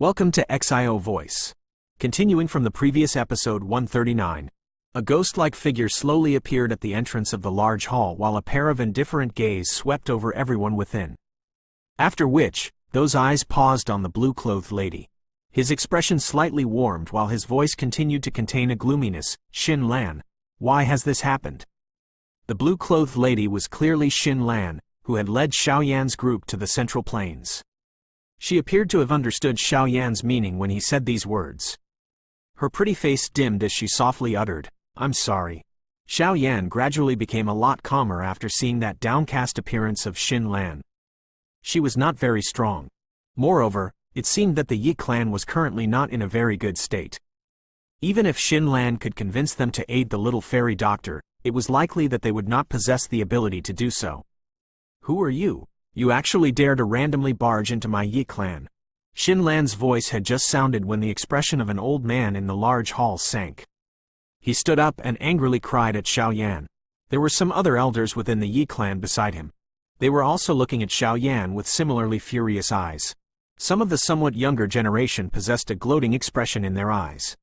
Welcome to XIO Voice. Continuing from the previous episode 139, a ghost-like figure slowly appeared at the entrance of the large hall while a pair of indifferent gaze swept over everyone within. After which, those eyes paused on the blue-clothed lady. His expression slightly warmed while his voice continued to contain a gloominess. Xin Lan, why has this happened? The blue-clothed lady was clearly Xin Lan, who had led Xiaoyan's group to the Central Plains. She appeared to have understood Xiaoyan's meaning when he said these words. Her pretty face dimmed as she softly uttered, "I'm sorry." Xiaoyan gradually became a lot calmer after seeing that downcast appearance of Xin Lan. She was not very strong. Moreover, it seemed that the Yi clan was currently not in a very good state. Even if Xin Lan could convince them to aid the little fairy doctor, it was likely that they would not possess the ability to do so. "Who are you? You actually dare to randomly barge into my Yi clan." Xin Lan's voice had just sounded when the expression of an old man in the large hall sank. He stood up and angrily cried at Xiaoyan. There were some other elders within the Yi clan beside him. They were also looking at Xiaoyan with similarly furious eyes. Some of the somewhat younger generation possessed a gloating expression in their eyes.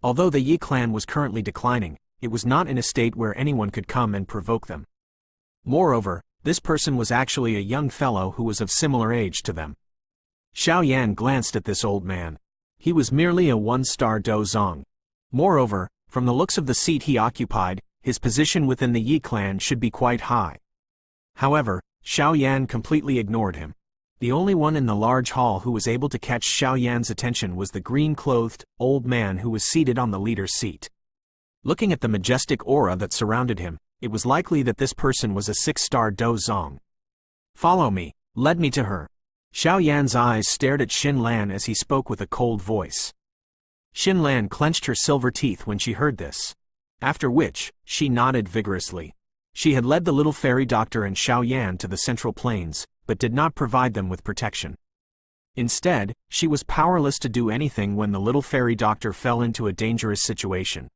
Although the Yi clan was currently declining, it was not in a state where anyone could come and provoke them. Moreover, this person was actually a young fellow who was of similar age to them. Xiaoyan glanced at this old man. He was merely a one-star dozong. Moreover, from the looks of the seat he occupied, his position within the Yi clan should be quite high. However, Xiaoyan completely ignored him. The only one in the large hall who was able to catch Xiaoyan's attention was the green-clothed, old man who was seated on the leader's seat. Looking at the majestic aura that surrounded him, it was likely that this person was a 6-star dozong. "Follow me, lead me to her." Xiaoyan's eyes stared at Xin Lan as he spoke with a cold voice. Xin Lan clenched her silver teeth when she heard this. After which, she nodded vigorously. She had led the little fairy doctor and Xiaoyan to the Central Plains, but did not provide them with protection. Instead, she was powerless to do anything when the little fairy doctor fell into a dangerous situation.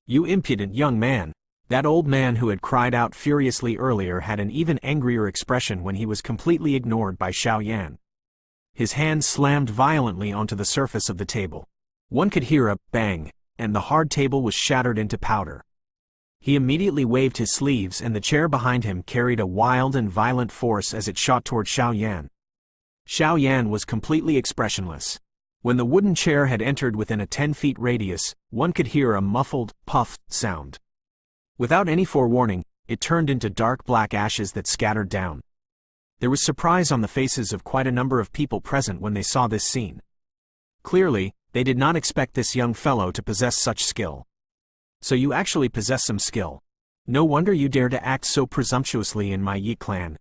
"You impudent young man!" That old man who had cried out furiously earlier had an even angrier expression when he was completely ignored by Xiaoyan. His hand slammed violently onto the surface of the table. One could hear a bang, and the hard table was shattered into powder. He immediately waved his sleeves and the chair behind him carried a wild and violent force as it shot toward Xiaoyan. Xiaoyan was completely expressionless. When the wooden chair had entered within a 10-feet radius, one could hear a muffled, puff sound. Without any forewarning, it turned into dark black ashes that scattered down. There was surprise on the faces of quite a number of people present when they saw this scene. Clearly, they did not expect this young fellow to possess such skill. "So you actually possess some skill. No wonder you dare to act so presumptuously in my Yi clan.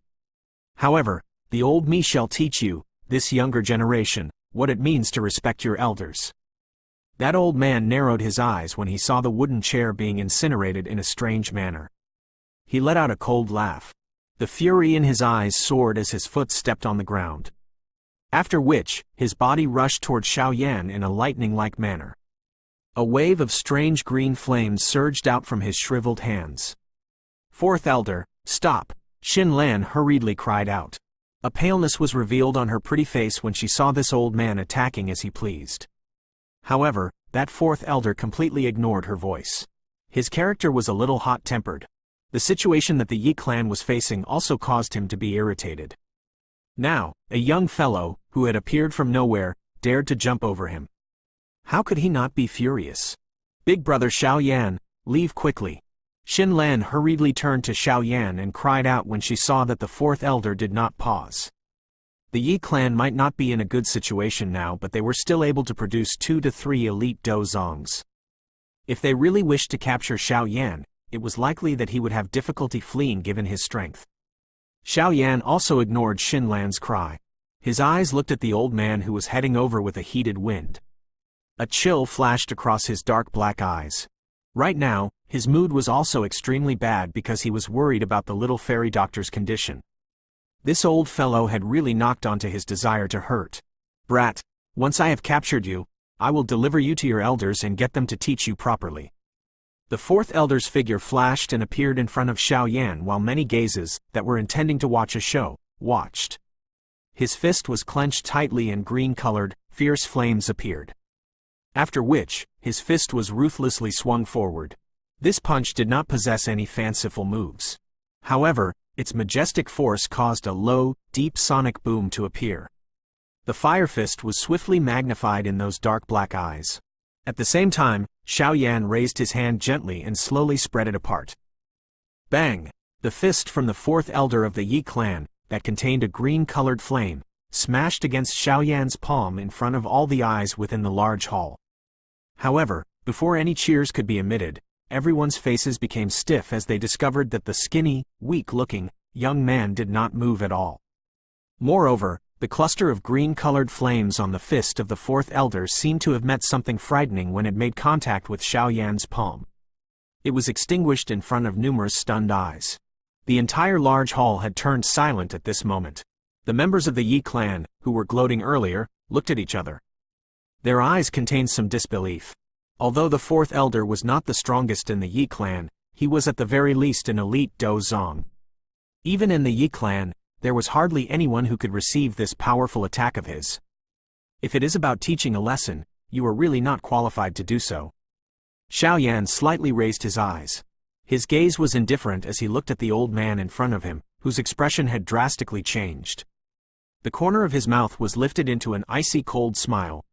However, the old me shall teach you, this younger generation, what it means to respect your elders." That old man narrowed his eyes when he saw the wooden chair being incinerated in a strange manner. He let out a cold laugh. The fury in his eyes soared as his foot stepped on the ground. After which, his body rushed toward Xiaoyan in a lightning-like manner. A wave of strange green flames surged out from his shriveled hands. "Fourth elder, stop!" Xin Lan hurriedly cried out. A paleness was revealed on her pretty face when she saw this old man attacking as he pleased. However, that fourth elder completely ignored her voice. His character was a little hot-tempered. The situation that the Yi clan was facing also caused him to be irritated. Now, a young fellow, who had appeared from nowhere, dared to jump over him. How could he not be furious? "Big brother Xiaoyan, leave quickly." Xin Lan hurriedly turned to Xiaoyan and cried out when she saw that the fourth elder did not pause. The Yi clan might not be in a good situation now, but they were still able to produce 2 to 3 elite dozongs. If they really wished to capture Xiaoyan, it was likely that he would have difficulty fleeing given his strength. Xiaoyan also ignored Xin Lan's cry. His eyes looked at the old man who was heading over with a heated wind. A chill flashed across his dark black eyes. Right now, his mood was also extremely bad because he was worried about the little fairy doctor's condition. This old fellow had really knocked onto his desire to hurt. "Brat, once I have captured you, I will deliver you to your elders and get them to teach you properly." The fourth elder's figure flashed and appeared in front of Xiaoyan while many gazes, that were intending to watch a show, watched. His fist was clenched tightly and green-colored, fierce flames appeared. After which, his fist was ruthlessly swung forward. This punch did not possess any fanciful moves. However, its majestic force caused a low, deep sonic boom to appear. The fire fist was swiftly magnified in those dark black eyes. At the same time, Xiao Yan raised his hand gently and slowly spread it apart. Bang! The fist from the fourth elder of the Yi clan, that contained a green-colored flame, smashed against Xiao Yan's palm in front of all the eyes within the large hall. However, before any cheers could be emitted, everyone's faces became stiff as they discovered that the skinny, weak-looking, young man did not move at all. Moreover, the cluster of green-colored flames on the fist of the fourth elder seemed to have met something frightening when it made contact with Xiao Yan's palm. It was extinguished in front of numerous stunned eyes. The entire large hall had turned silent at this moment. The members of the Yi clan, who were gloating earlier, looked at each other. Their eyes contained some disbelief. Although the fourth elder was not the strongest in the Yi clan, he was at the very least an elite Dozong. Even in the Yi clan, there was hardly anyone who could receive this powerful attack of his. If it is about teaching a lesson, you are really not qualified to do so. Xiao Yan slightly raised his eyes. His gaze was indifferent as he looked at the old man in front of him, whose expression had drastically changed. The corner of his mouth was lifted into an icy cold smile.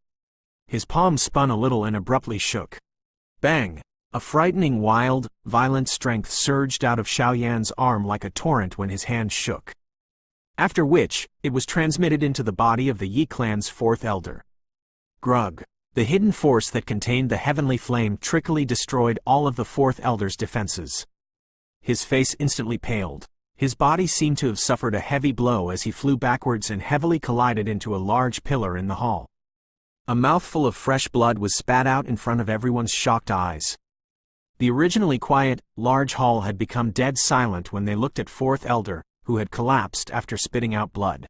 His palm spun a little and abruptly shook. Bang! A frightening wild, violent strength surged out of Xiao Yan's arm like a torrent when his hand shook. After which, it was transmitted into the body of the Yi clan's fourth elder. Grug! The hidden force that contained the heavenly flame trickily destroyed all of the fourth elder's defenses. His face instantly paled. His body seemed to have suffered a heavy blow as he flew backwards and heavily collided into a large pillar in the hall. A mouthful of fresh blood was spat out in front of everyone's shocked eyes. The originally quiet, large hall had become dead silent when they looked at fourth elder, who had collapsed after spitting out blood.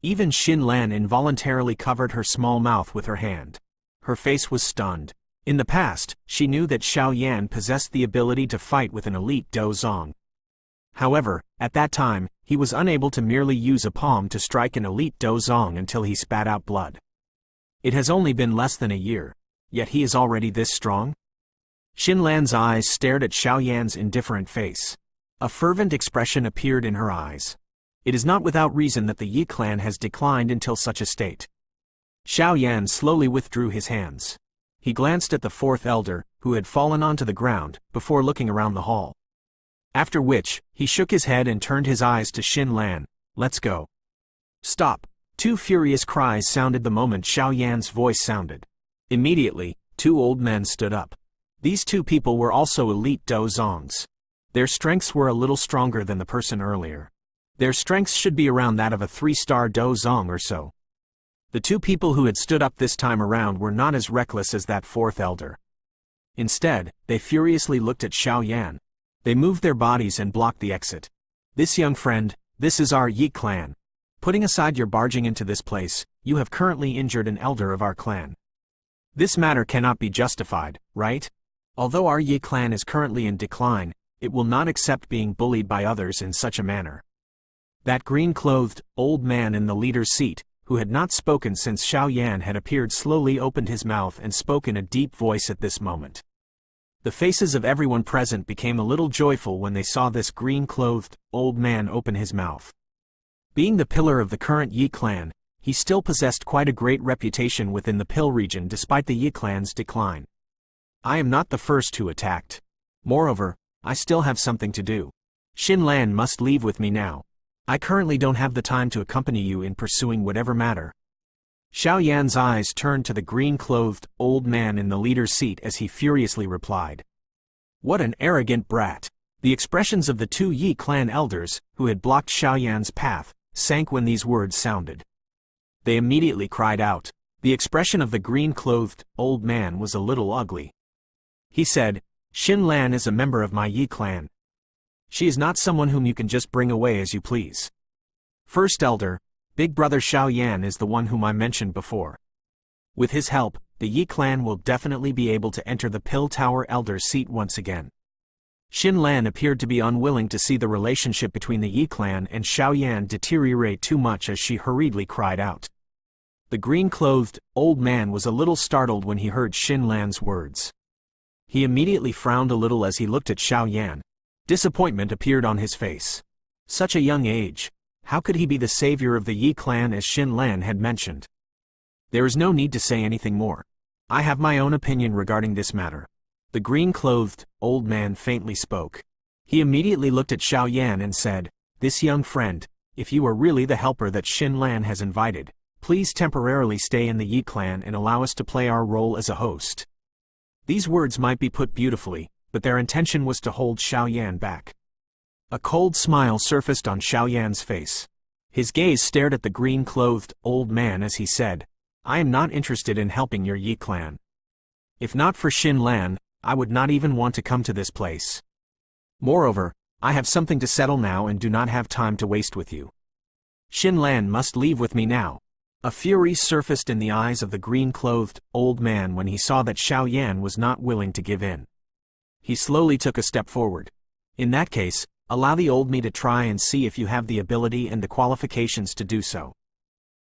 Even Xin Lan involuntarily covered her small mouth with her hand. Her face was stunned. In the past, she knew that Xiao Yan possessed the ability to fight with an elite Dozong. However, at that time, he was unable to merely use a palm to strike an elite Dozong until he spat out blood. It has only been less than a year, yet he is already this strong? Xin Lan's eyes stared at Xiao Yan's indifferent face. A fervent expression appeared in her eyes. It is not without reason that the Yi clan has declined until such a state. Xiao Yan slowly withdrew his hands. He glanced at the fourth elder, who had fallen onto the ground, before looking around the hall. After which, he shook his head and turned his eyes to Xin Lan. Let's go. Stop! Two furious cries sounded the moment Xiao Yan's voice sounded. Immediately, two old men stood up. These two people were also elite Dozongs. Their strengths were a little stronger than the person earlier. Their strengths should be around that of a 3-star Dozong or so. The two people who had stood up this time around were not as reckless as that fourth elder. Instead, they furiously looked at Xiao Yan. They moved their bodies and blocked the exit. This young friend, this is our Yi clan. Putting aside your barging into this place, you have currently injured an elder of our clan. This matter cannot be justified, right? Although our Yi clan is currently in decline, it will not accept being bullied by others in such a manner. That green-clothed, old man in the leader's seat, who had not spoken since Xiao Yan had appeared, slowly opened his mouth and spoke in a deep voice at this moment. The faces of everyone present became a little joyful when they saw this green-clothed, old man open his mouth. Being the pillar of the current Yi clan, he still possessed quite a great reputation within the Pill region despite the Yi clan's decline. I am not the first who attacked. Moreover, I still have something to do. Xin Lan must leave with me now. I currently don't have the time to accompany you in pursuing whatever matter. Xiao Yan's eyes turned to the green-clothed, old man in the leader's seat as he furiously replied. What an arrogant brat! The expressions of the two Yi clan elders, who had blocked Xiao Yan's path, sank when these words sounded. They immediately cried out. The expression of the green-clothed, old man was a little ugly. He said, Xin Lan is a member of my Yi clan. She is not someone whom you can just bring away as you please. First elder, big brother Xiao Yan is the one whom I mentioned before. With his help, the Yi clan will definitely be able to enter the Pill Tower elder's seat once again. Xin Lan appeared to be unwilling to see the relationship between the Yi clan and Xiao Yan deteriorate too much as she hurriedly cried out. The green-clothed, old man was a little startled when he heard Xin Lan's words. He immediately frowned a little as he looked at Xiao Yan. Disappointment appeared on his face. Such a young age, how could he be the savior of the Yi clan as Xin Lan had mentioned? There is no need to say anything more. I have my own opinion regarding this matter. The green-clothed, old man faintly spoke. He immediately looked at Xiao Yan and said, "This young friend, if you are really the helper that Xin Lan has invited, please temporarily stay in the Yi clan and allow us to play our role as a host." These words might be put beautifully, but their intention was to hold Xiao Yan back. A cold smile surfaced on Xiao Yan's face. His gaze stared at the green-clothed, old man as he said, "I am not interested in helping your Yi clan. If not for Xin Lan, I would not even want to come to this place. Moreover, I have something to settle now and do not have time to waste with you. Xin Lan must leave with me now." A fury surfaced in the eyes of the green-clothed, old man when he saw that Xiao Yan was not willing to give in. He slowly took a step forward. "In that case, allow the old me to try and see if you have the ability and the qualifications to do so."